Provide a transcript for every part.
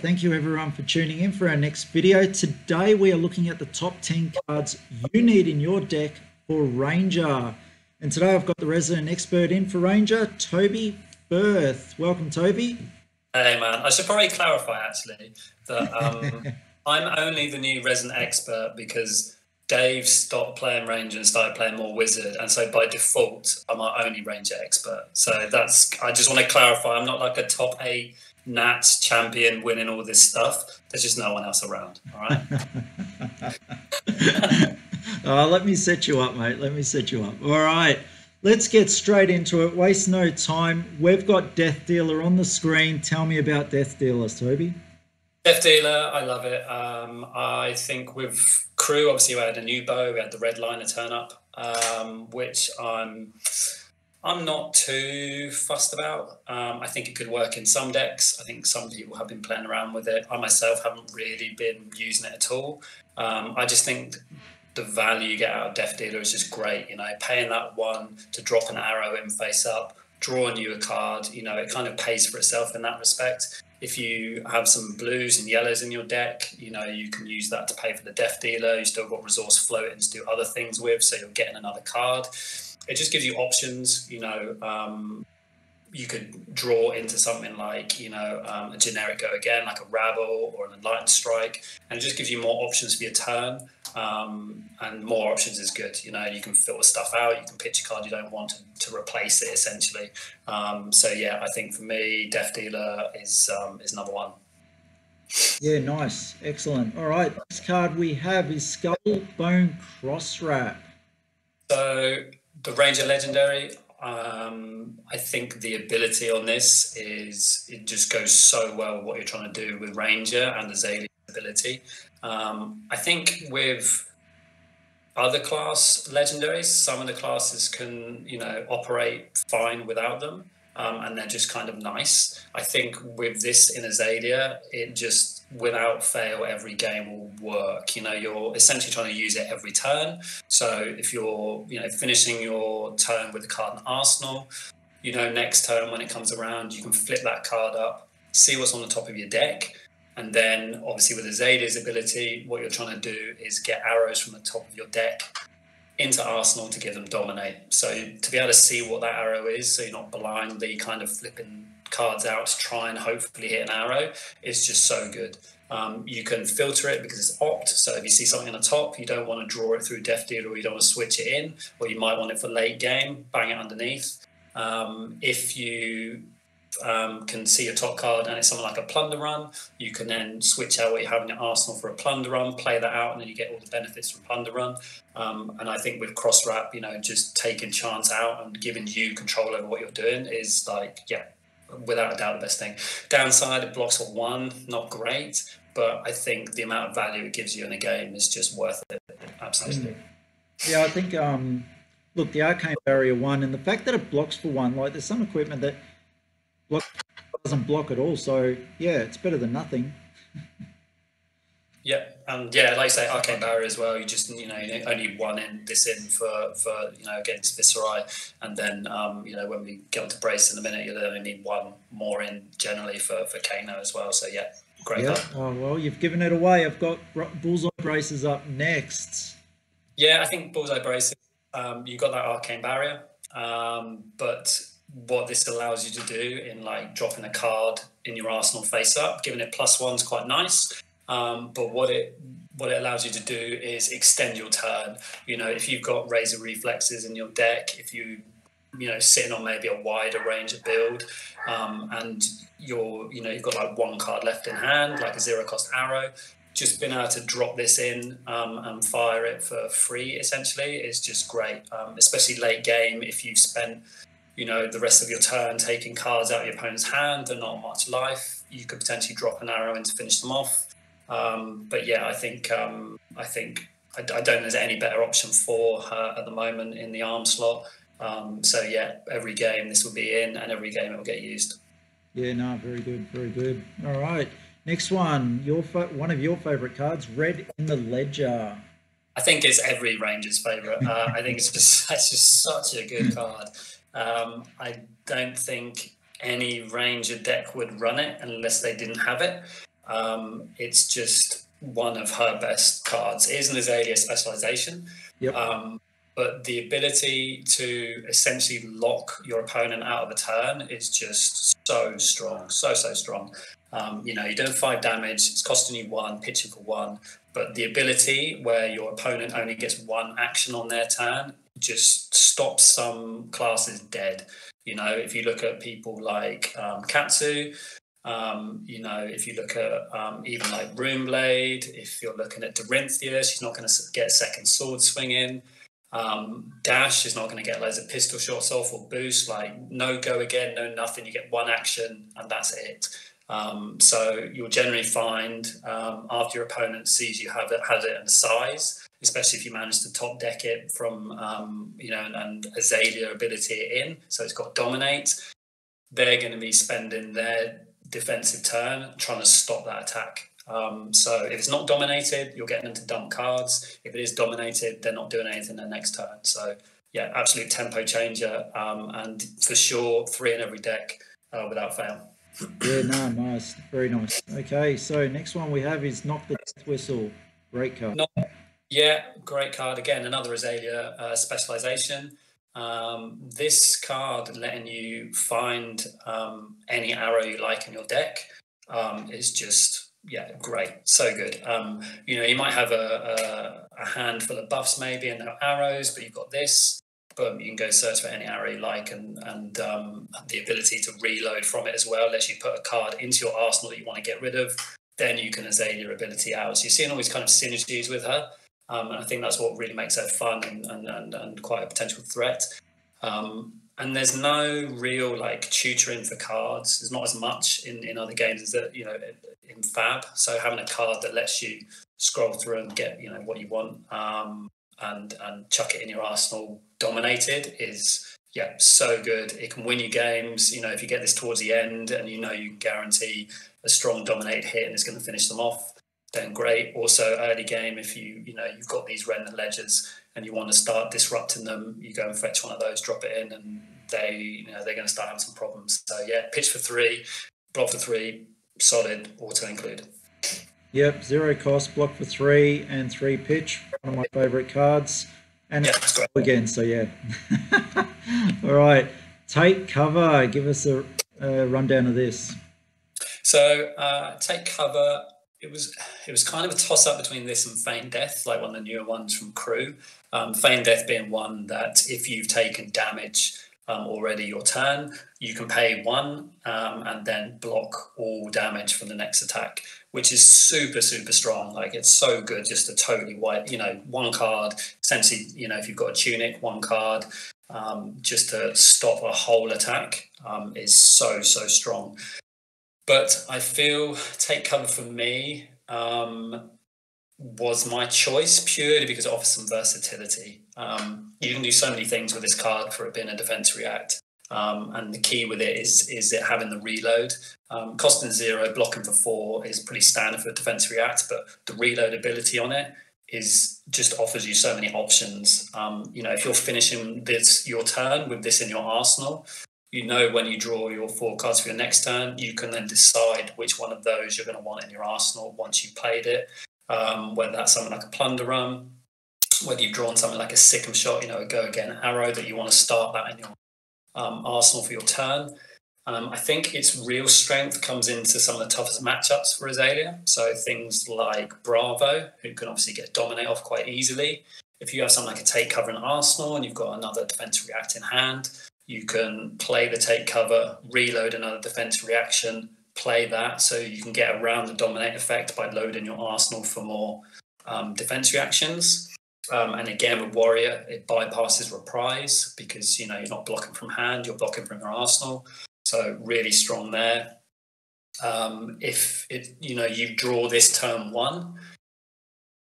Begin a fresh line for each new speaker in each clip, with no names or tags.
thank you everyone for tuning in for our next video. Today we are looking at the top 10 cards you need in your deck for Ranger. And today I've got the resident expert in for Ranger, Toby Firth. Welcome, Toby.
Hey man, I should probably clarify actually that I'm only the new resident expert because Dave stopped playing Ranger and started playing more Wizard, and so by default I'm our only Ranger expert. So I just want to clarify, I'm not like a top 8 Nats champion winning all this stuff. There's just no one else around. All right.
Let me set you up, mate. Let me set you up. All right. Let's get straight into it. Waste no time. We've got Death Dealer on the screen. Tell me about Death Dealer, Toby.
Death Dealer, I love it. I think with crew, obviously we had a new bow. We had the red liner turn up, which I'm not too fussed about. I think it could work in some decks. I think some people have been playing around with it. I myself haven't really been using it at all. I just think the value you get out of Death Dealer is just great. You know, paying that 1 to drop an arrow in face up, drawing you a card, you know, it kind of pays for itself in that respect. If you have some blues and yellows in your deck, you know, you can use that to pay for the Death Dealer. You still got resource floating to do other things with, so you're getting another card. It just gives you options, you know. You could draw into something like, you know, a generic go again, like a Rabble or an Enlightened Strike, and it just gives you more options for your turn. And more options is good. You know, you can filter stuff out. You can pitch a card you don't want to replace it, essentially. So yeah, I think for me, Death Dealer is number 1.
Yeah, nice, excellent. All right, next card we have is Skull Bone Crosswrap.
So the Ranger Legendary. I think the ability on this it just goes so well with what you're trying to do with Ranger and the Azalea ability. I think with other class legendaries, some of the classes can, you know, operate fine without them, and they're just kind of nice. I think with this in Azalea, it just without fail every game will work. You know, you're essentially trying to use it every turn. So if you're, you know, finishing your turn with a card in Arsenal, you know, next turn when it comes around, you can flip that card up, see what's on the top of your deck. And then obviously with Azalea's ability, what you're trying to do is get arrows from the top of your deck into Arsenal to give them dominate. So to be able to see what that arrow is, so you're not blindly kind of flipping cards out to try and hopefully hit an arrow, is just so good. You can filter it because it's opt. So if you see something on the top, you don't want to draw it through Death Dealer, or you don't want to switch it in, or you might want it for late game, bang it underneath. If you can see your top card and it's something like a Plunder Run, you can then switch out what you have in your arsenal for a Plunder Run, play that out, and then you get all the benefits from Plunder Run. And I think with Crosswrap, you know, just taking chance out and giving you control over what you're doing is like, yeah, without a doubt the best thing. Downside, it blocks for 1, not great, but I think the amount of value it gives you in a game is just worth it. Absolutely.
Yeah, I think look, the Arcane Barrier 1, and the fact that it blocks for 1, like there's some equipment that doesn't block at all, so yeah, it's better than nothing.
Yeah, and yeah, like I say, Arcane Barrier as well. You just, you know, only one in for you know, against Viserai, and then you know, when we get onto Brace in a minute, you'll only need 1 more in generally for Kano as well. So yeah, great.
Yeah. Oh well, you've given it away. I've got Bullseye Braces up next.
Yeah, I think Bullseye Braces. You got that Arcane Barrier, but what this allows you to do in like dropping a card in your arsenal face up, giving it +1 is quite nice. But what it allows you to do is extend your turn. You know, if you've got Razor Reflexes in your deck, if you know, sitting on maybe a wider range of build, and you've got like 1 card left in hand, like a 0-cost arrow, just being able to drop this in and fire it for free essentially is just great. Especially late game, if you've spent, you know, the rest of your turn taking cards out of your opponent's hand and not much life, you could potentially drop an arrow in to finish them off. But yeah, I think I don't know there's any better option for her at the moment in the arm slot. So yeah, every game this will be in, and every game it will get used.
Yeah, no, very good, very good. All right, next one, one of your favorite cards, Red in the Ledger.
I think it's every Ranger's favorite. I think it's just such a good card. I don't think any Ranger deck would run it unless they didn't have it. It's just one of her best cards. It is an Azalea specialization,
Yep.
but the ability to essentially lock your opponent out of a turn is just so strong, so strong. You know, you're doing 5 damage, it's costing you 1, pitching for 1, but the ability where your opponent only gets 1 action on their turn just stops some classes dead. You know, if you look at people like Katsu, you know, if you look at even like Runeblade, if you're looking at Dorinthia, she's not going to get a second sword swing in. Dash is not going to get loads of pistol shots off or boost, like no go again, no nothing. You get 1 action and that's it. So you'll generally find after your opponent sees you have it and size, especially if you manage to top deck it from you know, and Azalea ability it in, so it's got dominate. They're going to be spending their defensive turn trying to stop that attack. So if it's not dominated, you're getting them to dump cards. If it is dominated, they're not doing anything their next turn. So yeah, absolute tempo changer, and for sure 3 in every deck without fail.
Yeah, no, nice, very nice. Okay, so next one we have is Knock the Death Whistle. Great card.
Yeah, great card. Again, another Azalea specialization. This card letting you find any arrow you like in your deck is just, yeah, great. So good. You know, you might have a handful of buffs maybe and no arrows, but you've got this. Boom, you can go search for any arrow you like, and the ability to reload from it as well lets you put a card into your arsenal that you want to get rid of. Then you can Azalea your ability out. So you're seeing all these kind of synergies with her. And I think that's what really makes her fun and quite a potential threat. And there's no real like tutoring for cards. There's not as much in other games as that, you know, in Fab. So having a card that lets you scroll through and get, you know, what you want and chuck it in your arsenal dominated is, yeah, so good. It can win you games. You know, if you get this towards the end and you know you can guarantee a strong dominated hit and it's going to finish them off, then great. Also early game, if you know you've got these Remnant Ledgers and you want to start disrupting them, you go and fetch one of those, drop it in, and they're going to start having some problems. So yeah, pitch for 3, block for 3, solid, auto include.
Yep, 0 cost, block for 3 and 3 pitch. One of my favorite cards. And
yeah, that's great.
Again, so yeah. All right, take cover. Give us a rundown of this.
So take cover. It was kind of a toss up between this and Feign Death, like one of the newer ones from Crew. Feign Death being one that if you've taken damage already your turn, you can pay 1 and then block all damage from the next attack, which is super strong. Like it's so good just to totally wipe, you know, 1 card essentially, you know, if you've got a tunic, 1 card just to stop a whole attack is so strong. But I feel take cover for me was my choice purely because it offers some versatility. You can do so many things with this card for it being a defense react. And the key with it is it having the reload. Costing 0, blocking for 4 is pretty standard for a defense react, but the reload ability on it is just offers you so many options. You know, if you're finishing your turn with this in your arsenal, you know when you draw your 4 cards for your next turn, you can then decide which one of those you're going to want in your arsenal once you've played it. Whether that's something like a Plunder Run, whether you've drawn something like a Sick'em Shot, you know, a Go Again arrow that you want to start that in your arsenal for your turn. I think its real strength comes into some of the toughest matchups for Azalea. So things like Bravo, who can obviously get Dominate off quite easily. If you have something like a Take Cover in Arsenal and you've got another defense react in hand, you can play the Take Cover, reload another defense reaction, play that, so you can get around the Dominate effect by loading your arsenal for more defense reactions. And again, with Warrior, it bypasses Reprise because, you know, you're not blocking from hand, you're blocking from your arsenal. So really strong there. If you draw this turn 1,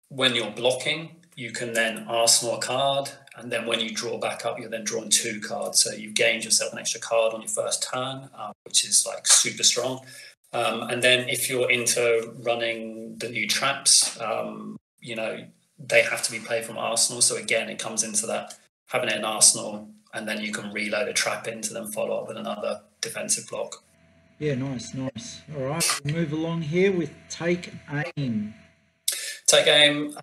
when you're blocking, you can then arsenal a card, and then when you draw back up, you're then drawing 2 cards. So you've gained yourself an extra card on your first turn, which is like super strong. And then if you're into running the new traps, you know, they have to be played from arsenal. So again, it comes into that having it in arsenal, and then you can reload a trap into them, follow up with another defensive block.
Yeah, nice. All right, we'll move along here with Take Aim.
Take aim,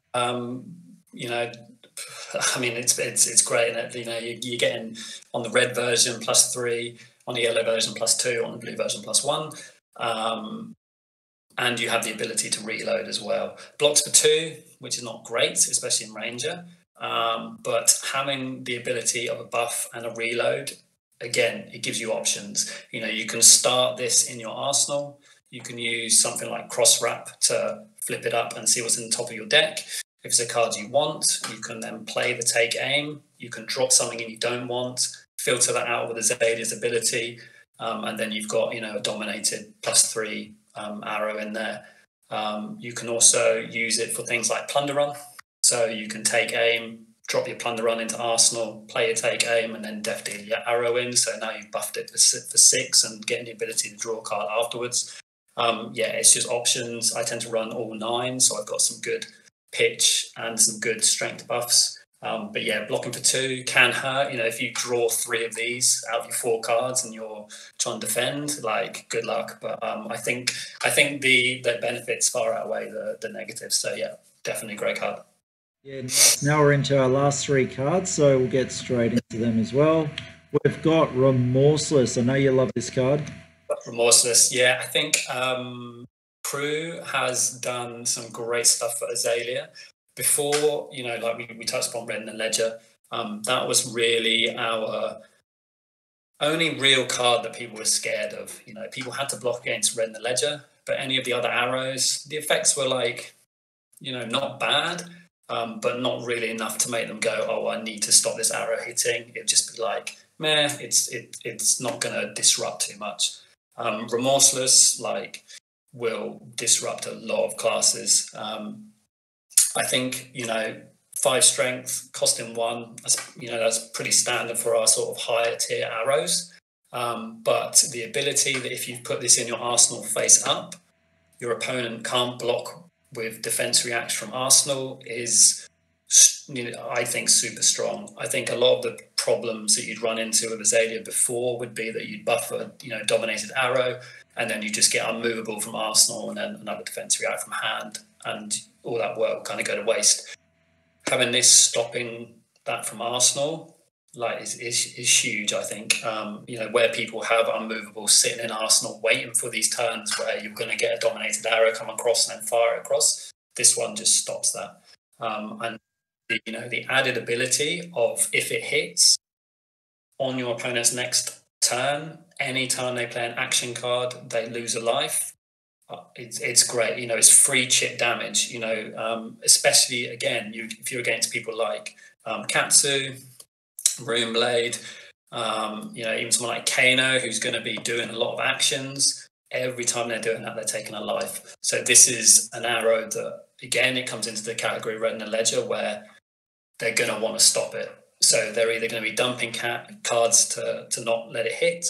you know, I mean, it's great, and you know, you're getting on the red version +3, on the yellow version +2, on the blue version +1, and you have the ability to reload as well. Blocks for 2, which is not great, especially in Ranger, but having the ability of a buff and a reload, again, it gives you options. You know, you can start this in your arsenal. You can use something like Crosswrap to flip it up and see what's in the top of your deck. If it's a card you want, you can then play the Take Aim. You can drop something in you don't want, filter that out with Azalea's ability, and then you've got, you know, a dominated +3 arrow in there. You can also use it for things like Plunder Run. So you can Take Aim, drop your Plunder Run into Arsenal, play your Take Aim, and then Death Deal your arrow in. So now you've buffed it for 6 and getting the ability to draw a card afterwards. Yeah, it's just options. I tend to run all 9, so I've got some good pitch and some good strength buffs. But yeah, blocking for 2 can hurt. You know, if you draw 3 of these out of your 4 cards and you're trying to defend, like, good luck. But I think the benefits far outweigh the negatives. So yeah, definitely a great card.
Yeah, nice. Now we're into our last 3 cards, so we'll get straight into them as well. We've got Remorseless. I know you love this card.
Remorseless, yeah. I think Crew has done some great stuff for Azalea. Before, you know, like we touched upon Red and the Ledger, that was really our only real card that people were scared of. You know, people had to block against Red and the Ledger, but any of the other arrows, the effects were like, you know, not bad, but not really enough to make them go, oh, I need to stop this arrow hitting. It'd just be like, meh, it's not going to disrupt too much. Remorseless, like, will disrupt a lot of classes. I think, you know, 5 strength, costing 1, that's pretty standard for our sort of higher tier arrows. But the ability that if you put this in your arsenal face up, your opponent can't block with defense reacts from arsenal is, you know, I think super strong. I think a lot of the problems that you'd run into with Azalea before would be that you'd buff a, you know, dominated arrow, and then you just get unmovable from arsenal and then another defense react from hand, and all that work will kind of go to waste. Having this stopping that from arsenal, like, is huge, I think. You know, where people have unmovable sitting in arsenal waiting for these turns where you're going to get a dominated arrow come across and then fire it across, this one just stops that. And you know, the added ability of, if it hits on your opponent's next turn, any time they play an action card, they lose a life. It's great. You know, it's free chip damage. You know, especially again, if you're against people like Katsu, Runeblade, you know, even someone like Kano, who's going to be doing a lot of actions. Every time they're doing that, they're taking a life. So this is an arrow that, again, it comes into the category Red and the Ledger, where they're going to want to stop it. So they're either going to be dumping cards to not let it hit,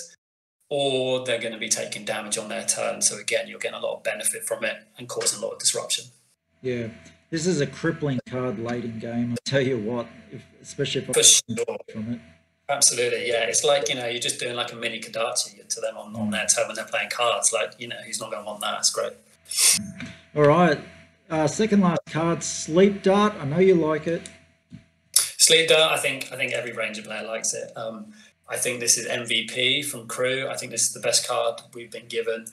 or they're going to be taking damage on their turn. So again, you're getting a lot of benefit from it and causing a lot of disruption.
Yeah, this is a crippling card late in game. I tell you what, especially if
for sure
from it.
Absolutely, yeah. It's like, you know, you're just doing like a mini Kadachi to them on their turn when they're playing cards. Like, you know, who's not going to want that? It's great.
All right, second last card, Sleep Dart. I know you like it.
Sleep Dart, I think every Ranger player likes it. I think this is MVP from Crew. I think this is the best card we've been given.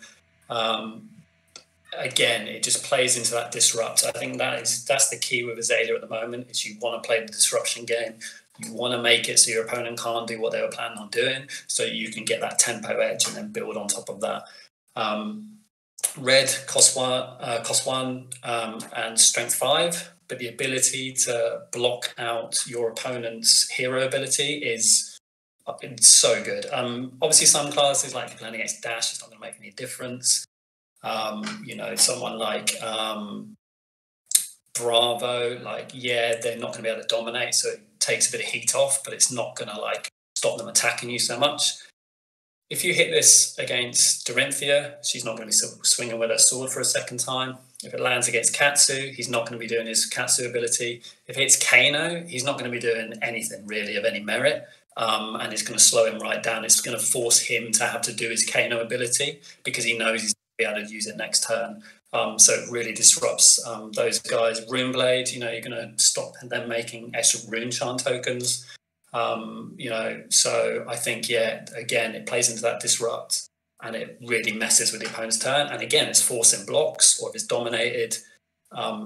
Again, it just plays into that disrupt. I think that's the key with Azalea at the moment, is you want to play the disruption game. You want to make it so your opponent can't do what they were planning on doing, so you can get that tempo edge and then build on top of that. Red cost 1 and strength 5, but the ability to block out your opponent's hero ability is so good. Obviously, some classes, like if you're playing against Dash, it's not going to make any difference. You know, someone like Bravo, like, yeah, they're not going to be able to dominate, so it takes a bit of heat off, but it's not going to like stop them attacking you so much. If you hit this against Dorinthia, she's not going to be swinging with her sword for a second time. If it lands against Katsu, he's not going to be doing his Katsu ability. If it hits Kano, he's not going to be doing anything really of any merit. and it's going to slow him right down. It's going to force him to have to do his Kano ability because he knows he's going to be able to use it next turn. So it really disrupts those guys. Rune Blade, you know, you're going to stop them making extra rune charm tokens. You know, so I think, yeah, again, it plays into that disrupt and it really messes with the opponent's turn. And again, it's forcing blocks, or if it's dominated,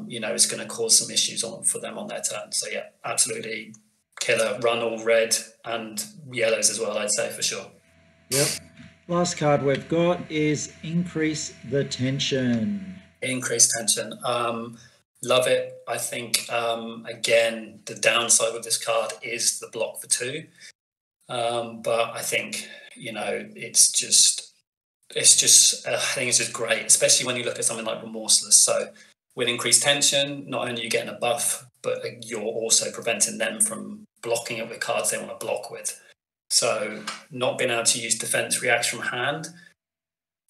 you know, it's going to cause some issues for them on their turn. So yeah, absolutely killer. Run all red and yellows as well, I'd say, for sure.
Yep. Last card we've got is Increase the Tension.
Increase tension. Love it. I think, again, the downside with this card is the block for 2. But I think, you know, it's just, I think it's just great, especially when you look at something like Remorseless. So with increased tension, not only are you getting a buff, but you're also preventing them from blocking it with cards they want to block with. So not being able to use defense reacts from hand,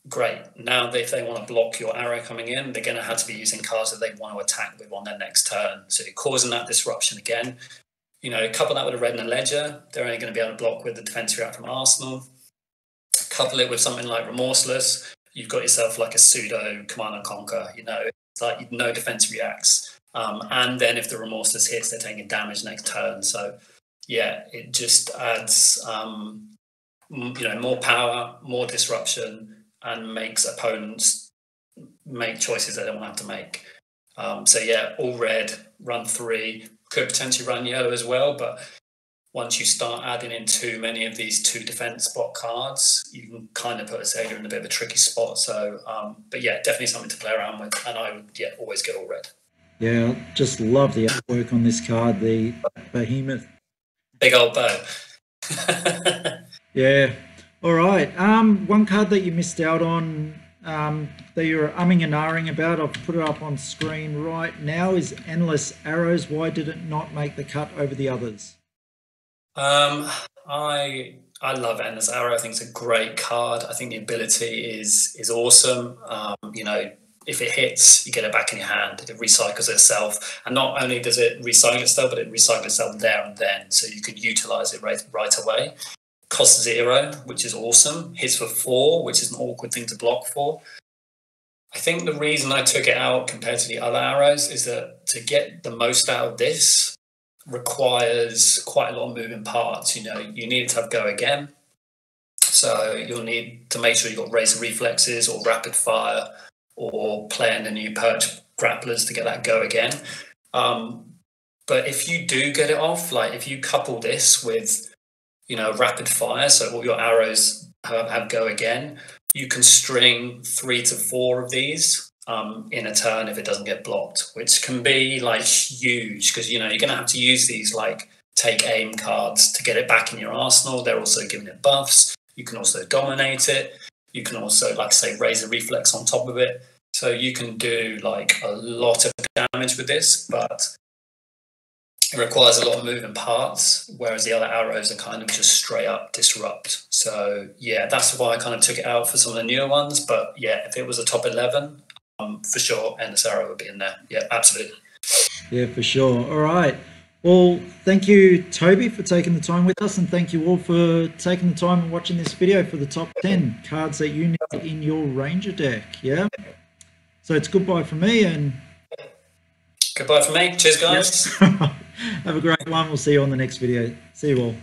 great. Now if they want to block your arrow coming in, they're going to have to be using cards that they want to attack with on their next turn. So you're causing that disruption again. You know, couple that with a red and a ledger, they're only going to be able to block with the defense react from Arsenal. Couple it with something like Remorseless, you've got yourself like a pseudo Command and Conquer. You know, it's like no defense reacts. And then if the Remorseless hits, they're taking damage next turn. So yeah, it just adds, you know, more power, more disruption, and makes opponents make choices they don't want to have to make. So yeah, all red, run 3, could potentially run yellow as well, but once you start adding in too many of these 2 defense spot cards, you can kind of put Azalea in a bit of a tricky spot. So, but yeah, definitely something to play around with, and I would, yeah, always get all red.
Yeah, just love the artwork on this card, the behemoth.
Big old bow.
Yeah. All right. One card that you missed out on, that you're umming and ahhing about, I've put it up on screen right now, is Endless Arrows. Why did it not make the cut over the others?
I love Endless Arrow. I think it's a great card. I think the ability is awesome. You know, if it hits, you get it back in your hand. It recycles itself, and not only does it recycle itself, but it recycles itself there and then, so you could utilize it right away. Costs 0, which is awesome. Hits for 4, which is an awkward thing to block for. I think the reason I took it out compared to the other arrows is that to get the most out of this requires quite a lot of moving parts. You know, you need to have go again. So you'll need to make sure you've got razor reflexes or rapid fire or playing the new perch grapplers to get that go again. But if you do get it off, like if you couple this with, you know, rapid fire, so all your arrows have go again, you can string 3 to 4 of these in a turn if it doesn't get blocked, which can be like huge, because, you know, you're going to have to use these like take aim cards to get it back in your arsenal. They're also giving it buffs. You can also dominate it. You can also, like, say, raise a reflex on top of it. So you can do like a lot of damage with this, but it requires a lot of moving parts, whereas the other arrows are kind of just straight up disrupt. So yeah, that's why I kind of took it out for some of the newer ones. But yeah, if it was a top 11, for sure, Endless Arrow would be in there. Yeah, absolutely.
Yeah, for sure. All right. Well, thank you, Toby, for taking the time with us, and thank you all for taking the time and watching this video for the top 10 cards that you need in your Ranger deck. Yeah. So it's goodbye from me, and
goodbye from me. Cheers, guys.
Yep. Have a great one. We'll see you on the next video. See you all.